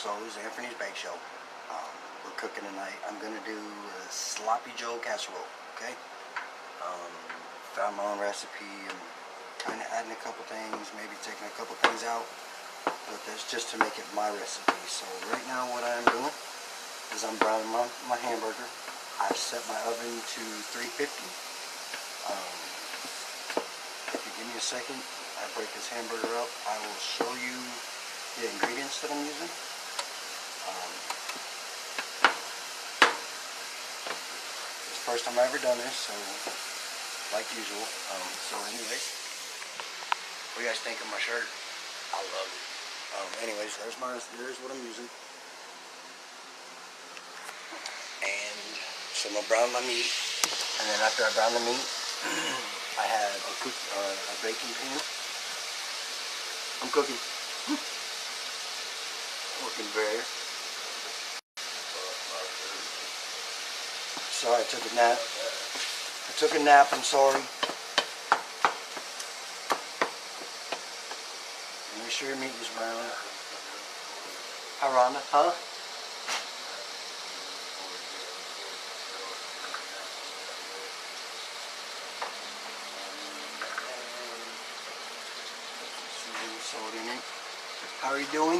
So it's Anthony's Bake Show. We're cooking tonight. I'm gonna do a sloppy Joe casserole. Okay. Found my own recipe and kind of adding a couple things, maybe taking a couple things out, but that's just to make it my recipe. So right now, what I'm doing is I'm browning my hamburger. I've set my oven to 350. If you give me a second, I break this hamburger up. I will show you the ingredients that I'm using. It's the first time I've ever done this, so like usual. So anyways, what do you guys think of my shirt? I love it. Anyways, there's what I'm using. And so I'm gonna brown my meat, and then after I brown the meat, I have a baking pan. I'm cooking. Working very. Sorry, I took a nap. I'm sorry. Make sure your meat is brown. Hi, Rhonda. Huh? Salt in it. How are you doing?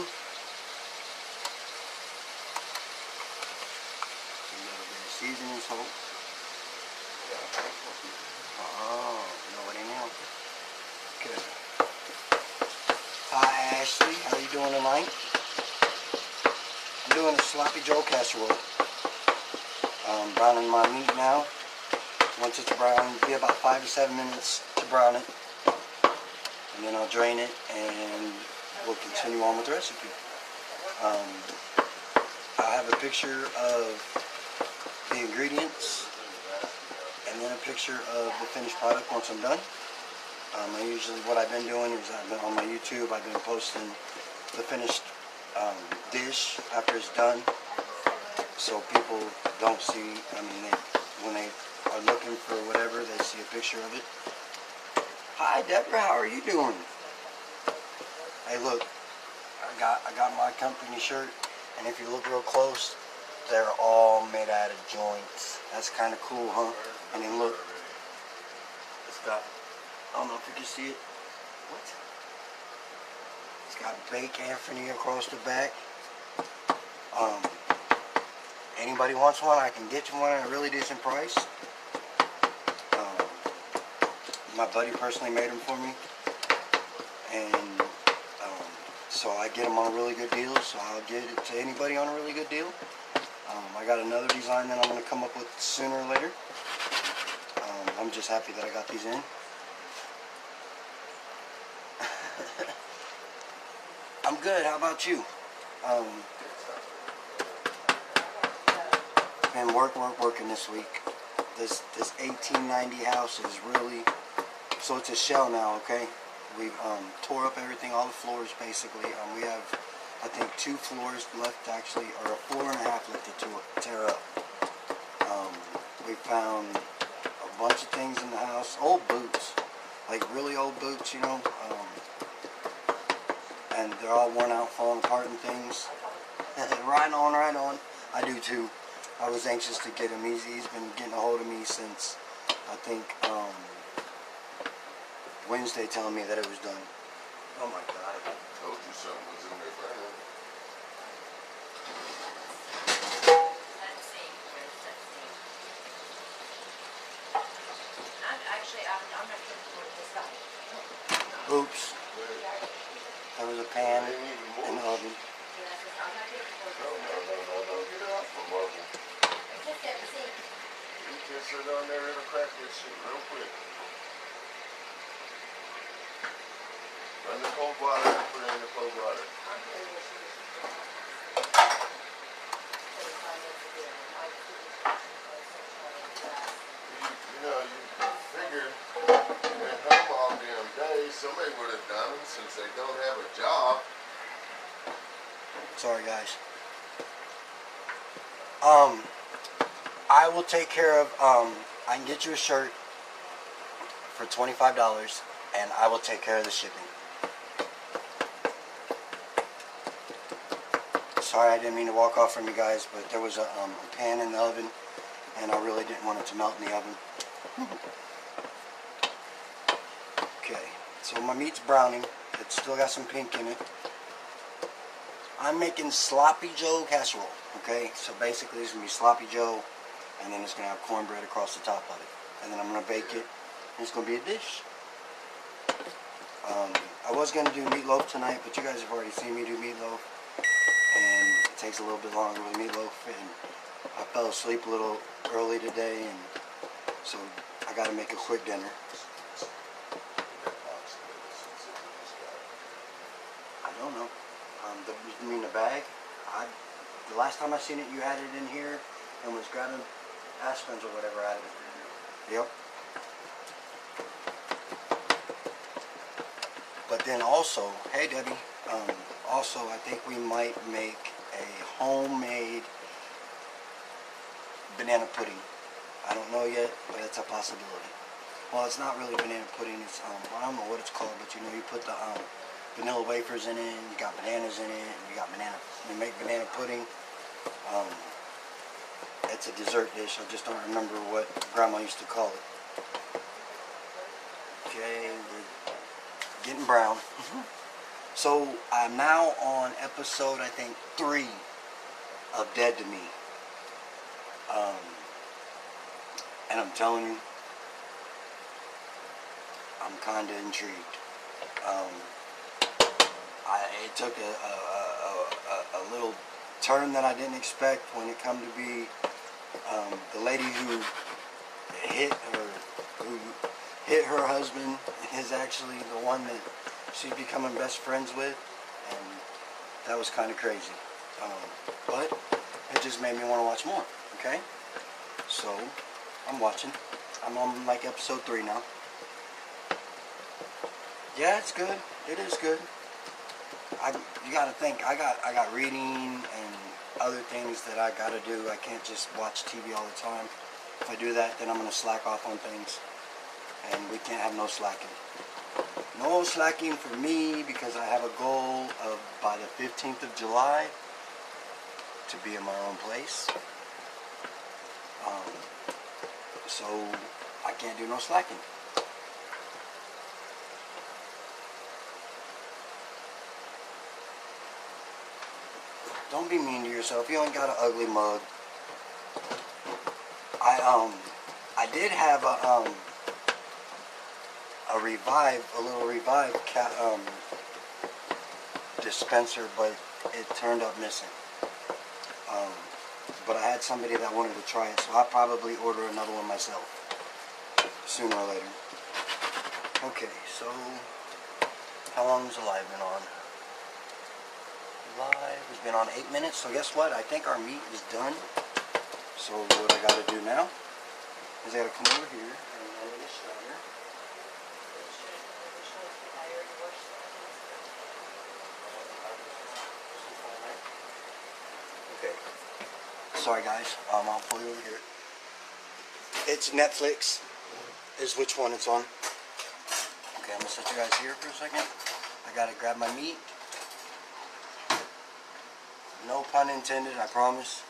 A little bit of seasoning salt. Oh, nobody knew. Good. Hi Ashley, how are you doing tonight? I'm doing a sloppy Joe casserole. Browning my meat now. Once it's brown, it'll be about 5 to 7 minutes to brown it. And then I'll drain it and we'll continue on with the recipe. I have a picture of the ingredients and then a picture of the finished product once I'm done. What I've been doing is I've been on my YouTube, I've been posting the finished dish after it's done, so people don't see, when they are looking for whatever, they see a picture of it. Hi Deborah, how are you doing? Hey look, I got my company shirt, and if you look real close, they're all made out of joints. That's kind of cool, huh? And then look, it's got, I don't know if you can see it. What? It's got Bake Anthony across the back. Anybody wants one, I can get you one at a really decent price. My buddy personally made them for me, and so I get them on a really good deal, so I'll get it to anybody on a really good deal. I got another design that I'm going to come up with sooner or later. I'm just happy that I got these in. I'm good, how about you? Been working this week. This 1890 house is really, so it's a shell now, okay? We've tore up everything, all the floors basically. We have, I think, 2 floors left actually, or a floor and a half left to tear up. We found a bunch of things in the house, old boots, like really old boots, you know, and they're all worn out, falling apart and things. Right on. I do too. I was anxious to get him. He's been getting a hold of me since, I think, Wednesday, telling me that it was done. Oh my God. I told you something was in there burning. Oops. There was a pan in the oven. No, get it off from oven. You can sit on there, it'll crack that shit real quick. Run the cold water and put it in the cold water. You know, you figured you've been home all damn day, somebody would have done them since they don't have a job. Sorry guys. I will take care of, I can get you a shirt for $25 and I will take care of the shipping. Sorry, I didn't mean to walk off from you guys, but there was a pan in the oven, and I really didn't want it to melt in the oven. Okay, so my meat's browning. It's still got some pink in it. I'm making sloppy Joe casserole. Okay, so basically it's gonna be sloppy Joe, and then it's gonna have cornbread across the top of it, and then I'm gonna bake it, and it's gonna be a dish. I was gonna do meatloaf tonight, but you guys have already seen me do meatloaf, and it takes a little bit longer with meatloaf, and I fell asleep a little early today, and so I gotta make a quick dinner. I don't know. You mean the bag? The last time I seen it, you had it in here and was grabbing aspirins or whatever out of it. Yep. But then also, hey Debbie, also I think we might make a homemade banana pudding. I don't know yet, but it's a possibility. Well, it's not really banana pudding. It's I don't know what it's called, but you know, you put the vanilla wafers in it, and you got bananas in it, and you make banana pudding. It's a dessert dish. I just don't remember what Grandma used to call it. Okay, we're getting brown. So I'm now on episode, I think, 3 of Dead to Me. And I'm telling you, I'm kind of intrigued. It took a little turn that I didn't expect when it come to be the lady who hit her husband is actually the one that she's becoming best friends with, and that was kind of crazy. But it just made me want to watch more. Okay, so I'm watching. I'm on like episode 3 now. Yeah, it's good. It is good. You gotta think. I got reading and other things that I gotta do. I can't just watch TV all the time. If I do that, then I'm gonna slack off on things, and we can't have no slacking. No slacking for me, because I have a goal of by the 15th of July to be in my own place. So I can't do no slacking. Don't be mean to yourself. You ain't got an ugly mug. I did have a little Revive dispenser, but it turned up missing. But I had somebody that wanted to try it, so I'll probably order another one myself sooner or later. Okay, so how long has the live been on? Live has been on 8 minutes, so guess what? I think our meat is done. So what I gotta do now is I gotta come over here and lower the starter. Okay. Sorry guys, I'll pull you over here. It's Netflix, is which one it's on. Okay, I'm gonna set you guys here for a second. I gotta grab my meat. No pun intended, I promise.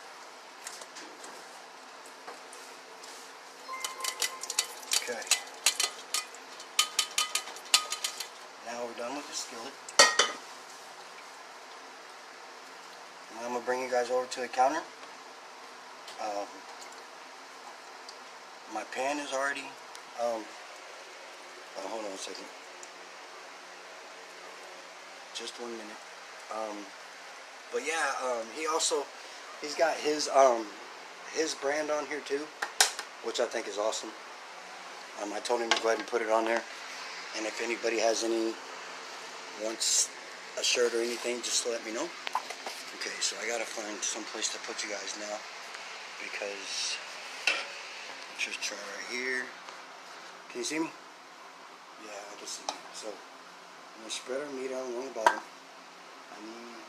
Okay. Now we're done with the skillet. Now I'm going to bring you guys over to the counter. My pan is already, hold on a second. Just 1 minute. But yeah, he's got his brand on here too, which I think is awesome. I told him to go ahead and put it on there, and if anybody wants a shirt or anything, just let me know. Okay, so I gotta find some place to put you guys now, because just try right here. Can you see me? Yeah, I can see you. So I'm gonna spread our meat out along the bottom. I need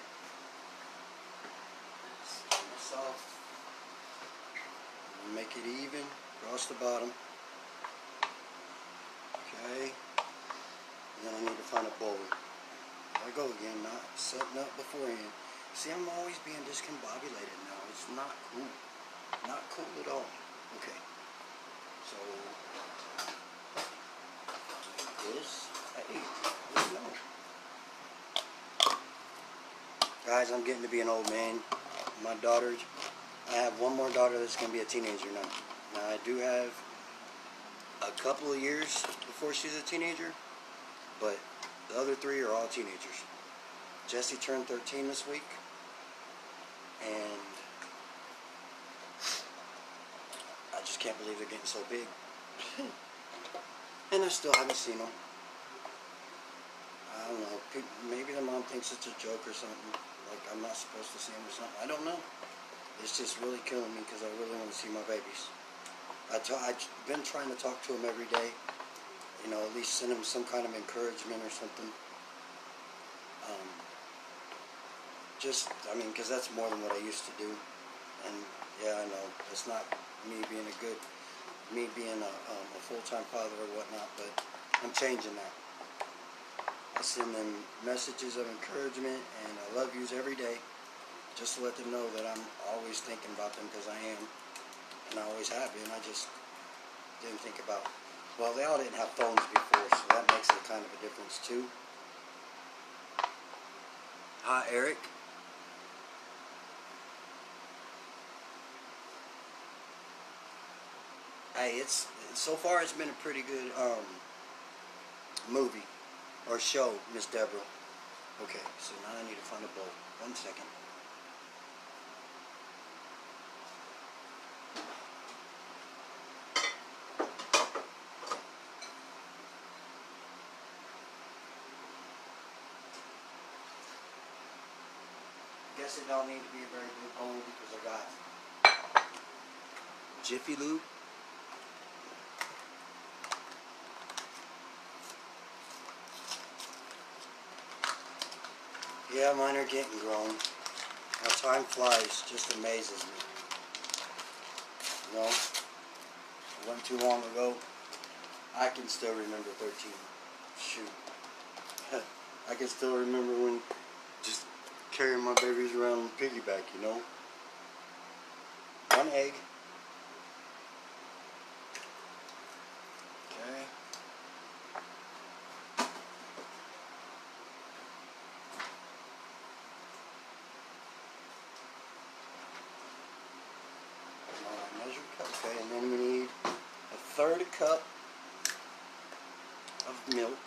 soft. Make it even across the bottom. Okay. And then I need to find a bowl. There I go again, not setting up beforehand. See, I'm always being discombobulated now. It's not cool. Not cool at all. Okay. So, like this. Hey, you know. Guys, I'm getting to be an old man. My daughter, I have one more daughter that's going to be a teenager now. Now, I do have a couple of years before she's a teenager, but the other three are all teenagers. Jessie turned 13 this week, and I just can't believe they're getting so big. And I still haven't seen them. I don't know, maybe the mom thinks it's a joke or something, like I'm not supposed to see them or something. I don't know. It's just really killing me because I really want to see my babies. I've been trying to talk to them every day, you know, at least send them some kind of encouragement or something. Because that's more than what I used to do. And yeah, I know, it's not me being a full-time father or whatnot, but I'm changing that. I send them messages of encouragement and I love yous every day, just to let them know that I'm always thinking about them, because I am, and I always have been. I just didn't think about, well, they all didn't have phones before, so that makes a kind of a difference too. Hi, Eric. Hey, so far it's been a pretty good movie or show, Miss Deborah. Okay, so now I need to find a bowl. 1 second. Guess it don't need to be a very big bowl because I got Jiffy Lube. Yeah, mine are getting grown. How time flies just amazes me. You know, it wasn't too long ago. I can still remember 13. Shoot. I can still remember when just carrying my babies around on piggyback, you know. 1 egg. Okay. Measured cup. Okay, and then we need a 1/3 cup of milk.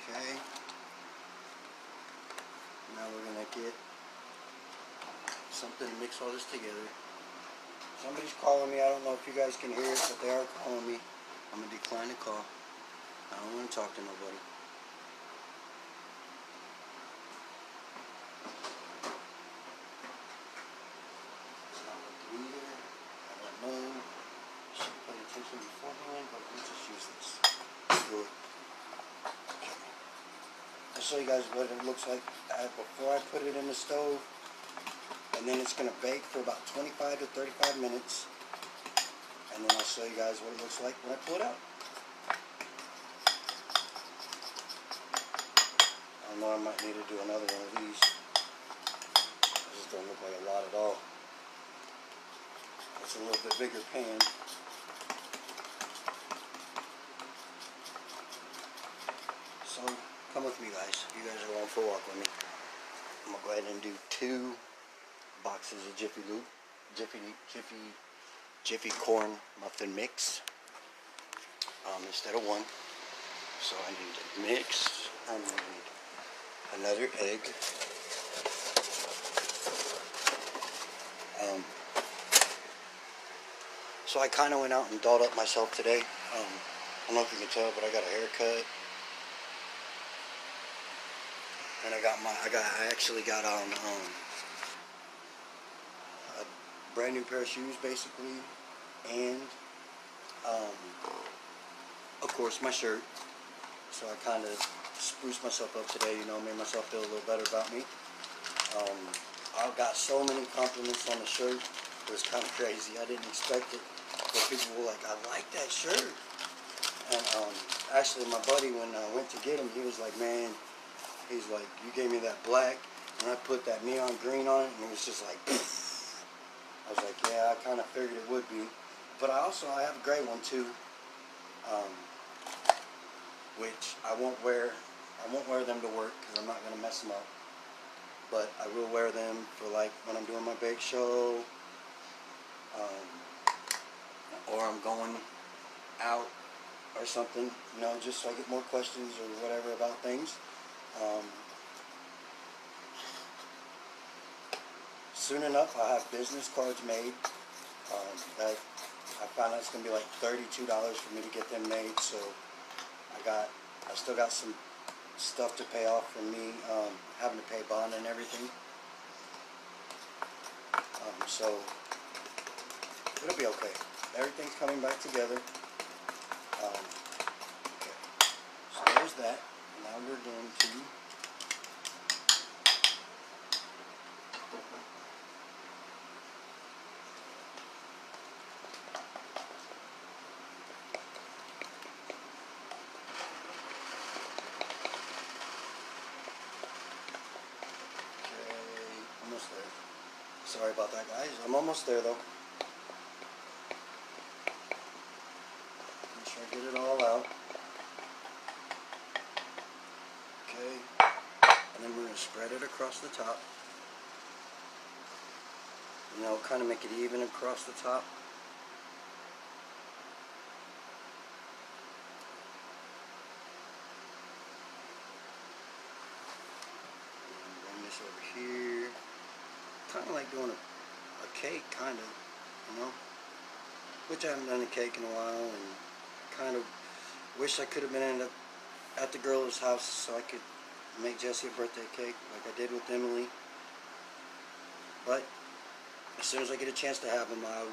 Okay. Now we're gonna get something to mix all this together. Somebody's calling me. I don't know if you guys can hear it, but they are calling me. I'm gonna decline the call. I don't want to talk to nobody. It's not working either. I don't know. Should have paid attention beforehand, but let's just use this. Do it. Okay. I'll show you guys what it looks like before I put it in the stove. And then it's going to bake for about 25 to 35 minutes. And then I'll show you guys what it looks like when I pull it out. I know I might need to do another one of these. It just don't look like a lot at all. It's a little bit bigger pan. So come with me, guys. You guys are going for a walk with me. I'm going to go ahead and do 2 boxes of Jiffy Lube. Jiffy corn muffin mix. Instead of 1. So I need to mix. I need another egg. So I kind of went out and dolled up myself today. I don't know if you can tell, but I got a haircut. And I actually got on a brand new pair of shoes, basically, and of course my shirt. So I kind of spruced myself up today, you know, made myself feel a little better about me. I got so many compliments on the shirt. It was kind of crazy. I didn't expect it, but people were like, "I like that shirt," And actually, my buddy, when I went to get him, he was like, man, he's like, you gave me that black, and I put that neon green on it, and it was just like, poof. I was like, yeah, I kind of figured it would be. But I have a gray one too, which I won't wear. I won't wear them to work because I'm not gonna mess them up. But I will wear them for like when I'm doing my bake show, or I'm going out or something, you know, just so I get more questions or whatever about things. Soon enough, I'll have business cards made. That I found out it's gonna be like $32 for me to get them made. So I still got some stuff to pay off from me having to pay bond and everything. So it'll be okay. Everything's coming back together. Okay. So there's that. Now we're going to almost there. Sorry about that, guys. I'm almost there, though. Make sure I get it all out. Okay. And then we're going to spread it across the top. You know, kind of make it even across the top. And bring this over here. Kind of like doing a cake, kind of, you know, which I haven't done a cake in a while, and kind of wish I could have been at the girl's house so I could make Jesse a birthday cake like I did with Emily. But as soon as I get a chance to have them, I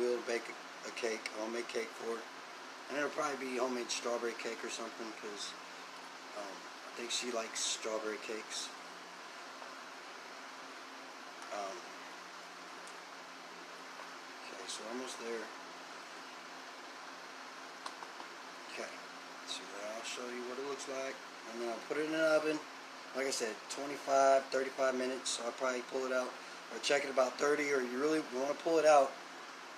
will bake a cake. I'll make cake for her, and it'll probably be homemade strawberry cake or something, because I think she likes strawberry cakes. Okay, so almost there. Okay, so I'll show you what it looks like, and then I'll put it in the oven. Like I said, 25, 35 minutes. So I'll probably pull it out, or check it about 30, or you really want to pull it out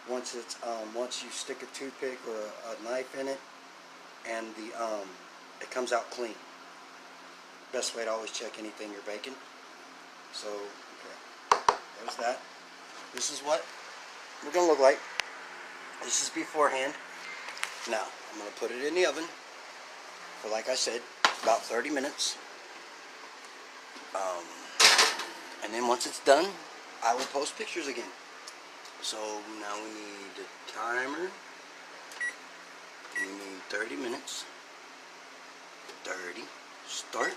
once it's once you stick a toothpick or a knife in it, and it comes out clean. Best way to always check anything you're baking. So okay, there's that. This is what we're gonna look like. This is beforehand. Now I'm gonna put it in the oven for, like I said, about 30 minutes. And then once it's done, I will post pictures again. So now we need a timer. We need 30 minutes. 30. Start.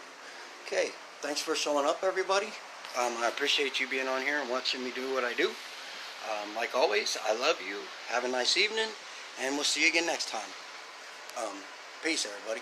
Okay. Thanks for showing up, everybody. I appreciate you being on here and watching me do what I do. Like always, I love you. Have a nice evening, and we'll see you again next time. Peace, everybody.